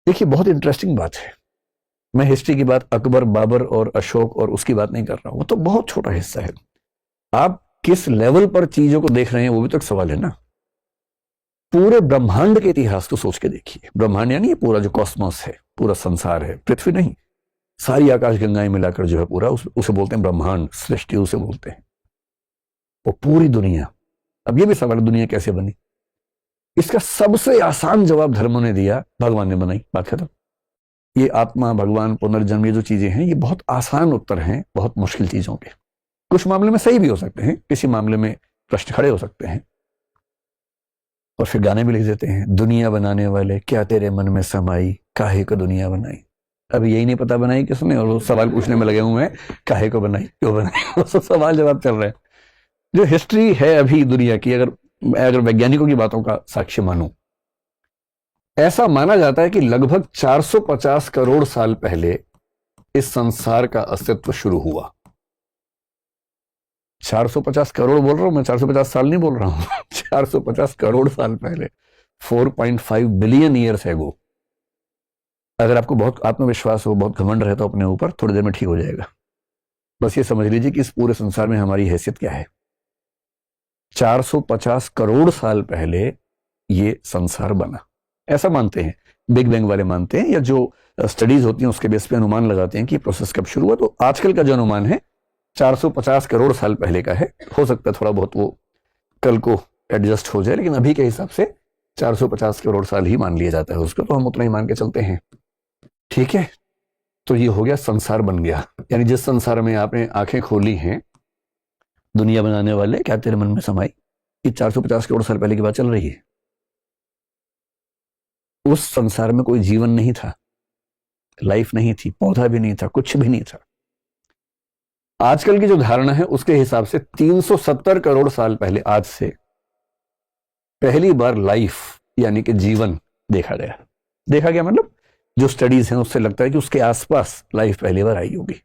देखिए, बहुत इंटरेस्टिंग बात है। मैं हिस्ट्री की बात अकबर, बाबर और अशोक और उसकी बात नहीं कर रहा हूं, वो तो बहुत छोटा हिस्सा है। आप किस लेवल पर चीजों को देख रहे हैं वो भी तो एक सवाल है ना। पूरे ब्रह्मांड के इतिहास को सोच के देखिए। ब्रह्मांड यानी ये पूरा जो कॉस्मोस है, पूरा संसार है, पृथ्वी नहीं, सारी आकाश गंगाएं मिलाकर जो है पूरा उसे बोलते हैं ब्रह्मांड, सृष्टि उसे बोलते हैं। वो पूरी दुनिया। अब ये भी सवाल है, दुनिया कैसे बनी? इसका सबसे आसान जवाब धर्मों ने दिया, भगवान ने बनाई, बात खत्म। ये आत्मा, भगवान, पुनर्जन्म, ये जो चीजें हैं ये बहुत आसान उत्तर हैं बहुत मुश्किल चीजों के। कुछ मामले में सही भी हो सकते हैं, किसी मामले में प्रश्न खड़े हो सकते हैं। और फिर गाने भी लिख देते हैं, दुनिया बनाने वाले क्या तेरे मन में समाई, काहे को दुनिया बनाई। अभी यही नहीं पता बनाई किसने, और वो सवाल पूछने में लगे हुए हैं, काहे को बनाई, क्यों बनाई। वो सब सवाल जवाब चल रहे हैं। जो हिस्ट्री है अभी दुनिया की, अगर अगर वैज्ञानिकों की बातों का साक्ष्य मानूं, ऐसा माना जाता है कि लगभग 450 करोड़ साल पहले इस संसार का अस्तित्व शुरू हुआ। 450 करोड़ बोल रहा हूं मैं, 450 साल नहीं बोल रहा हूं। 450 करोड़ साल पहले, 4.5 बिलियन ईयर्स एगो। अगर आपको बहुत आत्मविश्वास हो, बहुत घमंड रहता हो अपने ऊपर, थोड़ी देर में ठीक हो जाएगा। बस ये समझ लीजिए कि इस पूरे संसार में हमारी हैसियत क्या है। 450 करोड़ साल पहले ये संसार बना, ऐसा मानते हैं बिग बैंग वाले, मानते हैं, या जो स्टडीज होती हैं उसके बेस पे अनुमान लगाते हैं कि प्रोसेस कब शुरू हुआ। तो आजकल का जो अनुमान है 450 करोड़ साल पहले का है। हो सकता है थोड़ा बहुत वो कल को एडजस्ट हो जाए, लेकिन अभी के हिसाब से 450 करोड़ साल ही मान लिया जाता है उसको, तो हम उतना ही मान के चलते हैं। ठीक है, तो ये हो गया, संसार बन गया। यानी जिस संसार में आपने आंखें खोली हैं, दुनिया बनाने वाले क्या तेरे मन में समाई, ये 450 करोड़ साल पहले की बात चल रही है। उस संसार में कोई जीवन नहीं था, लाइफ नहीं थी, पौधा भी नहीं था, कुछ भी नहीं था। आजकल की जो धारणा है उसके हिसाब से 370 करोड़ साल पहले, आज से, पहली बार लाइफ यानी कि जीवन देखा गया। देखा गया मतलब जो स्टडीज हैं उससे लगता है कि उसके आसपास लाइफ पहली बार आई होगी।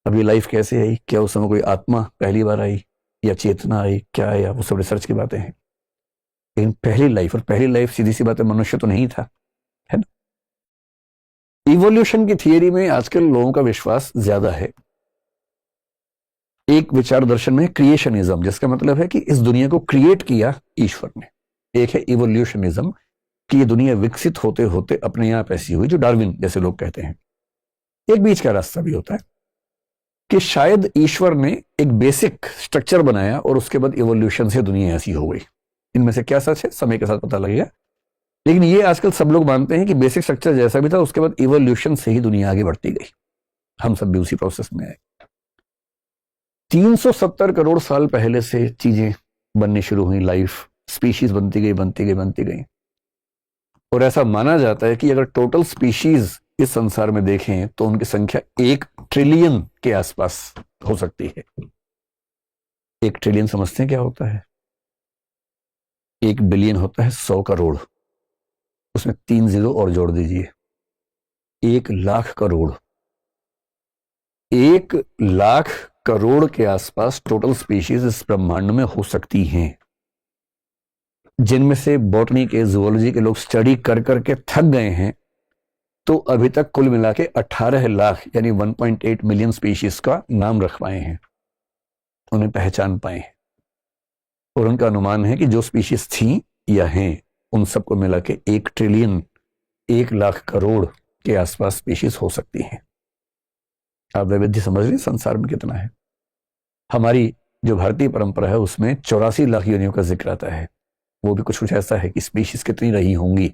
अब ये लाइफ कैसे आई, क्या उस समय कोई आत्मा पहली बार आई, या चेतना आई, क्या आया, वो सब रिसर्च की बातें हैं। लेकिन पहली लाइफ, और पहली लाइफ सीधी सी बात है मनुष्य तो नहीं था, है ना। इवोल्यूशन की थियरी में आजकल लोगों का विश्वास ज्यादा है। एक विचार दर्शन में क्रिएशनिज्म, जिसका मतलब है कि इस दुनिया को क्रिएट किया ईश्वर ने। एक है इवोल्यूशनिज्म, कि ये दुनिया विकसित होते होते अपने आप ऐसी हुई, जो डार्विन जैसे लोग कहते हैं। एक बीच का रास्ता भी होता है कि शायद ईश्वर ने एक बेसिक स्ट्रक्चर बनाया और उसके बाद इवोल्यूशन से दुनिया ऐसी हो गई। इनमें से क्या सच है समय के साथ पता लगेगा, लेकिन ये आजकल सब लोग मानते हैं कि बेसिक स्ट्रक्चर जैसा भी था उसके बाद इवोल्यूशन से ही दुनिया आगे बढ़ती गई। हम सब भी उसी प्रोसेस में आए। 370 करोड़ साल पहले से चीजें बननी शुरू हुई, लाइफ, स्पीशीज बनती गई, बनती गई, बनती गई। और ऐसा माना जाता है कि अगर टोटल स्पीशीज इस संसार में देखें तो उनकी संख्या 1 ट्रिलियन के आसपास हो सकती है। 1 ट्रिलियन समझते हैं क्या होता है? 1 बिलियन होता है 100 करोड़, उसमें 3 जीरो और जोड़ दीजिए, 1 लाख करोड़। 1 लाख करोड़ के आसपास टोटल स्पीशीज इस ब्रह्मांड में हो सकती हैं, जिनमें से बॉटनी के, जूलॉजी के लोग स्टडी कर करके थक गए हैं। तो अभी तक कुल मिला के 18 लाख यानी 1.8 मिलियन स्पीशीज का नाम रख पाए हैं, उन्हें पहचान पाए हैं। और उनका अनुमान है कि जो स्पीशीज थी या हैं उन सबको मिला के 1 ट्रिलियन, 1 लाख करोड़ के आसपास स्पीशीज हो सकती हैं। आप वैविध्य समझ रहे संसार में कितना है। हमारी जो भारतीय परंपरा है उसमें 84 लाख योनियों का जिक्र आता है। वो भी कुछ कुछ ऐसा है कि स्पीशीज कितनी रही होंगी,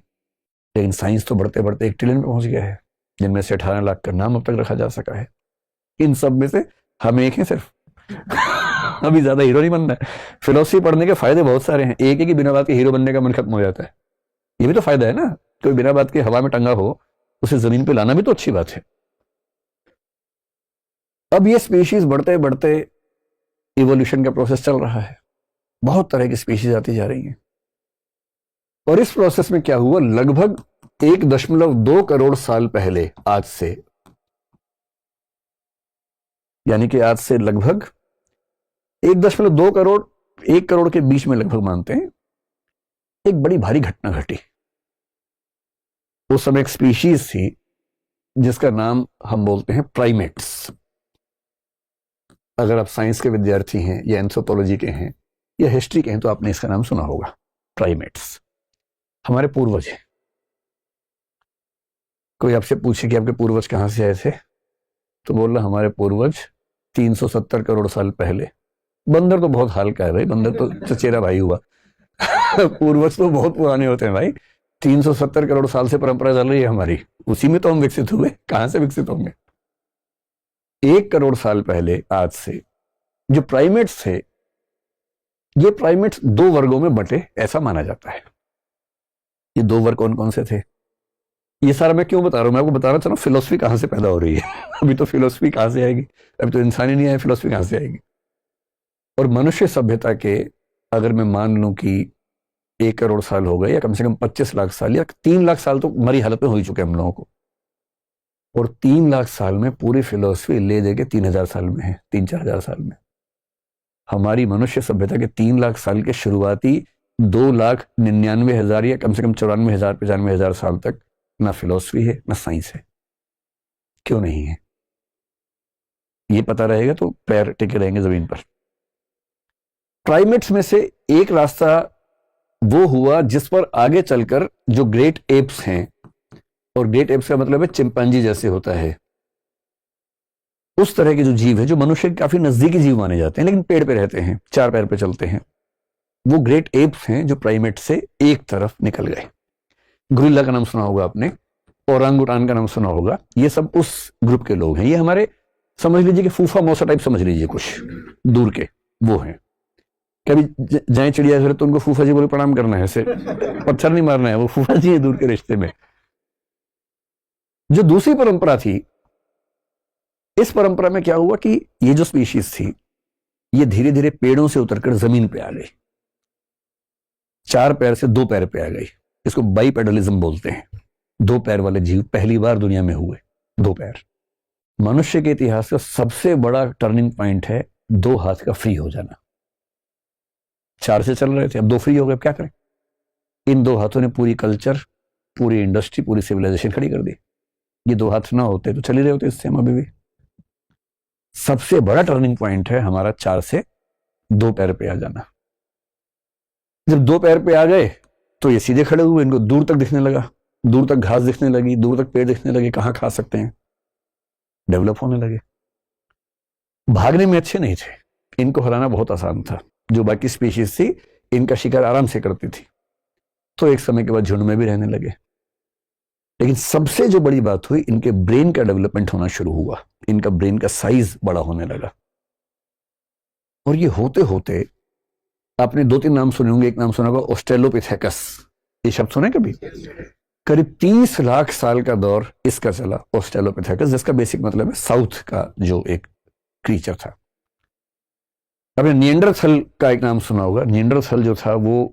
लेकिन साइंस तो बढ़ते बढ़ते 1 ट्रिलियन पे पहुंच गया है, जिनमें से 18 लाख का नाम अब तक रखा जा सका है। इन सब में से हम एक हैं सिर्फ। अभी ज्यादा हीरो नहीं बनना है। फिलोसफी पढ़ने के फायदे बहुत सारे हैं। एक है कि बिना बात के हीरो बनने का मन खत्म हो जाता है, ये भी तो फायदा है ना। कोई बिना बात के हवा में टंगा हो उसे जमीन पे लाना भी तो अच्छी बात है। अब ये स्पीशीज बढ़ते बढ़ते इवोल्यूशन का प्रोसेस चल रहा है, बहुत तरह की स्पीशीज आती जा रही हैं। और इस प्रोसेस में क्या हुआ, लगभग 1.2 करोड़ साल पहले, आज से, यानी कि आज से लगभग 1.2 करोड़, 1 करोड़ के बीच में लगभग मानते हैं, एक बड़ी भारी घटना घटी। उस समय एक स्पीशीज थी जिसका नाम हम बोलते हैं प्राइमेट्स। अगर आप साइंस के विद्यार्थी हैं या एंथ्रोपोलॉजी के हैं या हिस्ट्री के हैं तो आपने इसका नाम सुना होगा, प्राइमेट्स। हमारे पूर्वज हैं। कोई आपसे पूछे कि आपके पूर्वज कहां से आए थे, तो बोल रहा हमारे पूर्वज 370 करोड़ साल पहले। बंदर तो बहुत हाल का है भाई, बंदर तो चचेरा भाई हुआ। पूर्वज तो बहुत पुराने होते हैं भाई। 370 करोड़ साल से परंपरा चल रही है हमारी, उसी में तो हम विकसित हुए, कहां से विकसित होंगे। 1 करोड़ साल पहले आज से जो प्राइमेट्स थे, ये प्राइमेट्स 2 वर्गों में बंटे ऐसा माना जाता है। ये 2 वर्ग कौन कौन से थे, ये सारा मैं क्यों बता रहा हूं, मैं आपको बता रहा था ना फिलोसफी कहां से पैदा हो रही है। अभी तो फिलोसफी कहां से आएगी, अभी तो इंसान ही नहीं आया, फिलोसफी कहां से आएगी। और मनुष्य सभ्यता के अगर मैं मान लूं कि 1 करोड़ साल हो गए या कम से कम 25 लाख साल या 3 लाख साल तो मरी हालत में हो ही चुके हम लोगों को, और 3 लाख साल में पूरी फिलोसफी ले दे के 3000 साल में है, 3-4 हजार साल में। हमारी मनुष्य सभ्यता के 3 लाख साल के शुरुआती 2,99,000 या कम से कम 94,000-95,000 साल तक ना फिलोसफी है ना साइंस है। क्यों नहीं है, ये पता रहेगा तो पैर टिके रहेंगे जमीन पर। प्राइमेट्स में से एक रास्ता वो हुआ जिस पर आगे चलकर जो ग्रेट एप्स हैं, और ग्रेट एप्स का मतलब है चिंपांजी जैसे होता है, उस तरह के जो जीव है जो मनुष्य के काफी नजदीकी जीव माने जाते हैं लेकिन पेड़ पे रहते हैं, 4 पैर पे चलते हैं, वो ग्रेट एप्स हैं जो प्राइमेट से एक तरफ निकल गए। गुरिल्ला का नाम सुना होगा आपने, ओरांगुटान का नाम सुना होगा, ये सब उस ग्रुप के लोग हैं। ये हमारे समझ लीजिए कि फूफा मौसा टाइप समझ लीजिए, कुछ दूर के वो हैं। कभी जाए चिड़ियाघर तो उनको फूफा जी बोले प्रणाम करना है, ऐसे पत्थर नहीं मारना है, वो फूफा जी है दूर के रिश्ते में। जो दूसरी परंपरा थी, इस परंपरा में क्या हुआ कि ये जो स्पीशीज थी ये धीरे धीरे पेड़ों से उतरकर जमीन पे आ गई, 4 पैर से 2 पैर पे आ गई। इसको बाइपेडलिज्म बोलते हैं। 2 पैर वाले जीव पहली बार दुनिया में हुए, 2 पैर। मनुष्य के इतिहास का सबसे बड़ा टर्निंग पॉइंट है 2 हाथ का फ्री हो जाना। 4 से चल रहे थे, अब 2 फ्री हो गए, अब क्या करें। इन 2 हाथों ने पूरी कल्चर, पूरी इंडस्ट्री, पूरी सिविलाइजेशन खड़ी कर दी। ये 2 हाथ ना होते तो चल ही रहे होते इससे हम अभी भी। सबसे बड़ा टर्निंग पॉइंट है हमारा 4 से 2 पैर पे आ जाना। जब 2 पैर पे आ गए तो ये सीधे खड़े हुए, इनको दूर तक दिखने लगा, दूर तक घास दिखने लगी, दूर तक पेड़ दिखने लगे, कहां खा सकते हैं, डेवलप होने लगे। भागने में अच्छे नहीं थे, इनको हराना बहुत आसान था। जो बाकी स्पीशीज थी इनका शिकार आराम से करती थी, तो एक समय के बाद झुंड में भी रहने लगे। लेकिन सबसे जो बड़ी बात हुई, इनके ब्रेन का डेवलपमेंट होना शुरू हुआ, इनका ब्रेन का साइज बड़ा होने लगा। और ये होते होते आपने 2-3 नाम सुने होंगे। एक नाम सुना होगा ऑस्ट्रेलोपिथेकस, ये शब्द सुने कभी? करीब 30 लाख साल का दौर इसका चला, ऑस्ट्रेलोपिथेकस, जिसका बेसिक मतलब है साउथ का जो एक क्रीचर था। आपने निएंडरथल का एक नाम सुना होगा। निएंडरथल जो था वो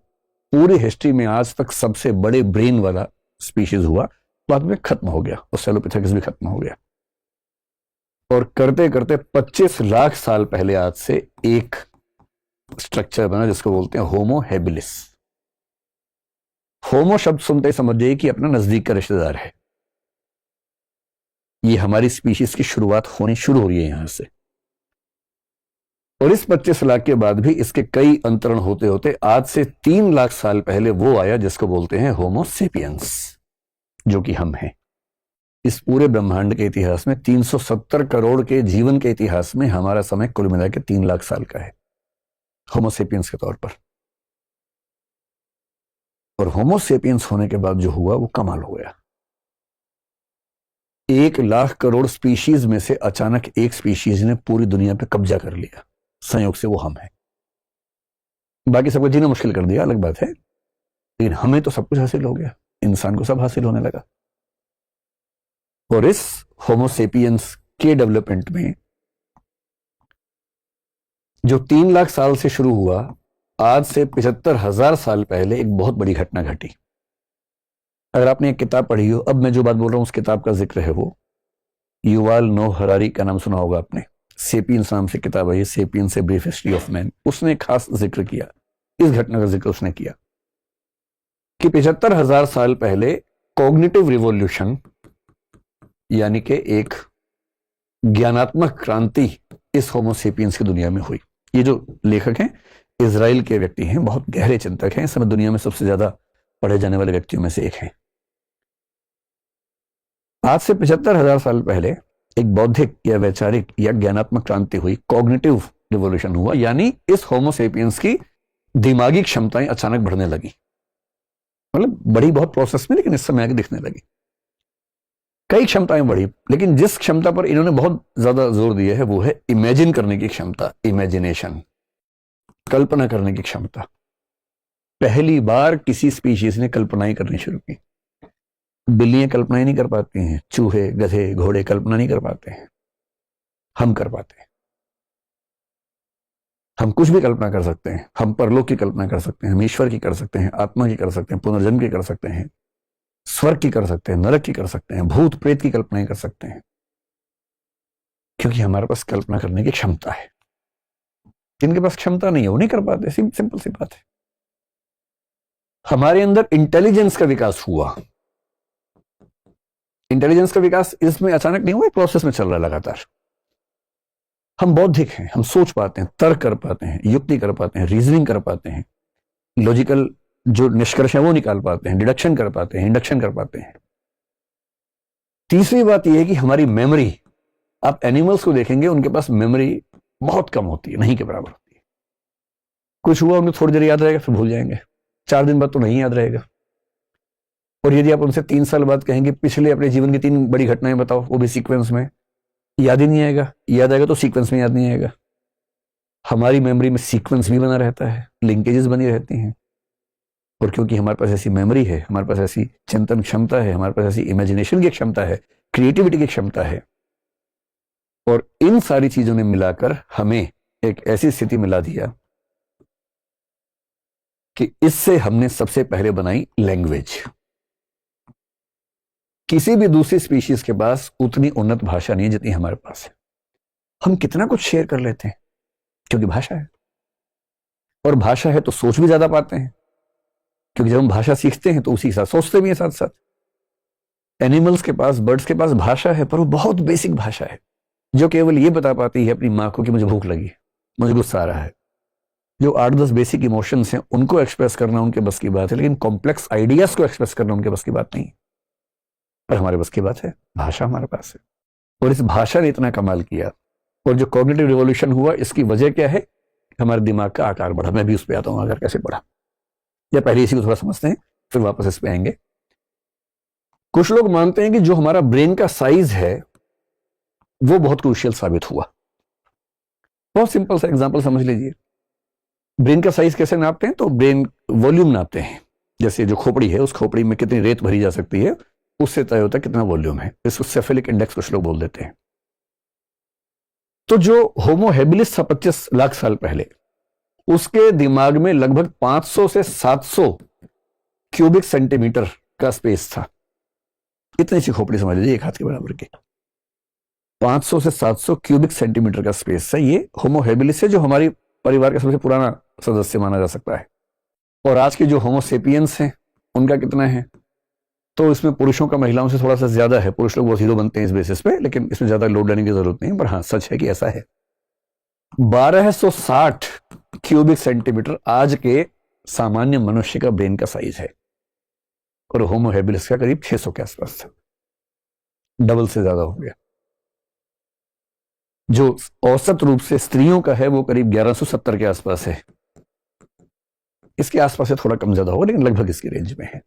पूरी हिस्ट्री में आज तक सबसे बड़े ब्रेन वाला स्पीशीज हुआ, बाद में खत्म हो गया, ऑस्ट्रेलोपिथेकस भी खत्म हो गया। और करते करते 25 लाख साल पहले आज से एक स्ट्रक्चर बना जिसको बोलते हैं होमो हेबिलिस। होमो शब्द सुनते ही समझ जाइए कि अपना नजदीक का रिश्तेदार है। ये हमारी स्पीशीज की शुरुआत होनी शुरू हो रही है यहां से। और इस 25 लाख के बाद भी इसके कई अंतरण होते होते आज से 3 लाख साल पहले वो आया जिसको बोलते हैं होमो सेपियंस, जो कि हम हैं। इस पूरे ब्रह्मांड के इतिहास में 370 करोड़ के जीवन के इतिहास में हमारा समय कुल मिला के 3 लाख साल का है होमो सेपियंस के तौर पर। और होमो सेपियंस होने के बाद जो हुआ वो कमाल हो गया। 1 लाख करोड़ स्पीशीज में से अचानक एक स्पीशीज ने पूरी दुनिया पे कब्जा कर लिया, संयोग से वो हम हैं। बाकी सबको जीना मुश्किल कर दिया, अलग बात है, लेकिन हमें तो सब कुछ हासिल हो गया, इंसान को सब हासिल होने लगा। और इस होमो सेपियंस के डेवलपमेंट में जो 3 लाख साल से शुरू हुआ, आज से 75,000 साल पहले एक बहुत बड़ी घटना घटी। अगर आपने एक किताब पढ़ी हो, अब मैं जो बात बोल रहा हूं उस किताब का जिक्र है, वो युवाल नोह हरारी का नाम सुना होगा आपने। सेपियंस नाम से किताब है, sapiens a brief history of man. उसने खास जिक्र किया, इस घटना का जिक्र उसने किया कि 75,000 साल पहले कॉग्निटिव रिवॉल्यूशन यानी कि एक ज्ञानात्मक क्रांति इस होमोसेपियंस की दुनिया में हुई। ये जो लेखक हैं इजराइल के व्यक्ति हैं, बहुत गहरे चिंतक हैं, इस समय दुनिया में सबसे ज्यादा पढ़े जाने वाले व्यक्तियों में से एक हैं। आज से 75,000 साल पहले एक बौद्धिक या वैचारिक या ज्ञानात्मक क्रांति हुई, कॉग्निटिव रिवॉल्यूशन हुआ, यानी इस होमोसेपियंस की दिमागी क्षमताएं अचानक बढ़ने लगी। मतलब बड़ी बहुत प्रोसेस में, लेकिन इस समय आगे दिखने लगी। कई क्षमताएं बढ़ी, लेकिन जिस क्षमता पर इन्होंने बहुत ज्यादा जोर दिया है वो है इमेजिन करने की क्षमता, इमेजिनेशन, कल्पना करने की क्षमता। पहली बार किसी स्पीशीज ने कल्पनाएं करनी शुरू की। बिल्लियां कल्पनाएं नहीं कर पाती हैं, चूहे, गधे, घोड़े कल्पना नहीं कर पाते हैं, हम कर पाते हैं। हम कुछ भी कल्पना कर सकते हैं। हम परलोक की कल्पना कर सकते हैं, हम ईश्वर की कर सकते हैं, आत्मा की कर सकते हैं, पुनर्जन्म की कर सकते हैं, स्वर्ग की कर सकते हैं, नरक की कर सकते हैं, भूत प्रेत की कल्पनाएं कर सकते हैं, क्योंकि हमारे पास कल्पना करने की क्षमता है। जिनके पास क्षमता नहीं है वो नहीं कर पाते, सिंपल सी बात है। हमारे अंदर इंटेलिजेंस का विकास हुआ। इंटेलिजेंस का विकास इसमें अचानक नहीं हुआ, प्रोसेस में चल रहा है लगातार। हम बौद्धिक हैं, हम सोच पाते हैं, तर्क कर पाते हैं, युक्ति कर पाते हैं, रीजनिंग कर पाते हैं, लॉजिकल जो निष्कर्ष है वो निकाल पाते हैं, डिडक्शन कर पाते हैं, इंडक्शन कर पाते हैं। तीसरी बात यह है कि हमारी मेमोरी, आप एनिमल्स को देखेंगे उनके पास मेमोरी बहुत कम होती है, नहीं के बराबर होती है। कुछ हुआ उन्हें थोड़ी देर याद रहेगा, फिर भूल जाएंगे, 4 दिन बाद तो नहीं याद रहेगा। और यदि आप उनसे 3 साल बाद कहेंगे पिछले अपने जीवन की 3 बड़ी घटनाएं बताओ, वो भी सीक्वेंस में, याद ही नहीं आएगा। याद आएगा तो सीक्वेंस में याद नहीं आएगा। हमारी मेमोरी में सीक्वेंस भी बना रहता है, लिंकेजेस बनी रहती हैं। और क्योंकि हमारे पास ऐसी मेमोरी है, हमारे पास ऐसी चिंतन क्षमता है, हमारे पास ऐसी इमेजिनेशन की क्षमता है, क्रिएटिविटी की क्षमता है, और इन सारी चीजों ने मिलाकर हमें एक ऐसी स्थिति मिला दिया कि इससे हमने सबसे पहले बनाई लैंग्वेज। किसी भी दूसरी स्पीशीज के पास उतनी उन्नत भाषा नहीं जितनी हमारे पास है। हम कितना कुछ शेयर कर लेते हैं क्योंकि भाषा है, और भाषा है तो सोच भी ज्यादा पाते हैं, क्योंकि जब हम भाषा सीखते हैं तो उसी के साथ सोचते भी हैं साथ साथ। एनिमल्स के पास, बर्ड्स के पास भाषा है, पर वो बहुत बेसिक भाषा है जो केवल ये बता पाती है अपनी माँ को कि मुझे भूख लगी, मुझे गुस्सा आ रहा है। जो 8-10 बेसिक इमोशंस हैं उनको एक्सप्रेस करना उनके बस की बात है, लेकिन कॉम्प्लेक्स आइडियाज को एक्सप्रेस करना उनके बस की बात नहीं। पर हमारे बस की बात है, भाषा हमारे पास है। और इस भाषा ने इतना कमाल किया, और जो कॉग्निटिव रिवॉल्यूशन हुआ इसकी वजह क्या है? हमारे दिमाग का आकार बढ़ा। मैं भी उस पर आता हूं, आकार कैसे बढ़ा, या पहले इसी को थोड़ा समझते हैं फिर वापस इस पे आएंगे। कुछ लोग मानते हैं कि जो हमारा ब्रेन का साइज है वो बहुत क्रूशियल साबित हुआ। बहुत सिंपल सा एग्जांपल समझ लीजिए। ब्रेन का साइज कैसे नापते हैं? तो ब्रेन वॉल्यूम नापते हैं। जैसे जो खोपड़ी है, उस खोपड़ी में कितनी रेत भरी जा सकती है, उससे तय होता है कितना वॉल्यूम है। इसको सेफेलिक इंडेक्स कुछ लोग बोल देते हैं। तो जो होमो हेबिलिस था 25 लाख साल पहले, उसके दिमाग में लगभग 500 से 700 क्यूबिक सेंटीमीटर का स्पेस था। इतनी सी खोपड़ी समझ लीजिए, एक हाथ के बराबर की। 500 से 700 क्यूबिक सेंटीमीटर का स्पेस है। ये होमो हेबिलिस है, जो हमारी परिवार का सबसे पुराना सदस्य माना जा सकता है। और आज के जो होमो सेपियंस हैं उनका कितना है? तो इसमें पुरुषों का महिलाओं से थोड़ा सा ज्यादा है। पुरुष लोग बहुत हीरो बनते हैं इस बेसिस पे, लेकिन इसमें ज्यादा लोड लेने की जरूरत नहीं है। पर हाँ, सच है कि ऐसा है। 1260 क्यूबिक सेंटीमीटर आज के सामान्य मनुष्य का ब्रेन का साइज है, और होमो हेबिलिस का करीब 600 के आसपास था। डबल से ज्यादा हो गया। जो औसत रूप से स्त्रियों का है वो करीब 1170 के आसपास है। इसके आसपास से थोड़ा कम ज्यादा होगा, लेकिन लगभग इसकी रेंज में है।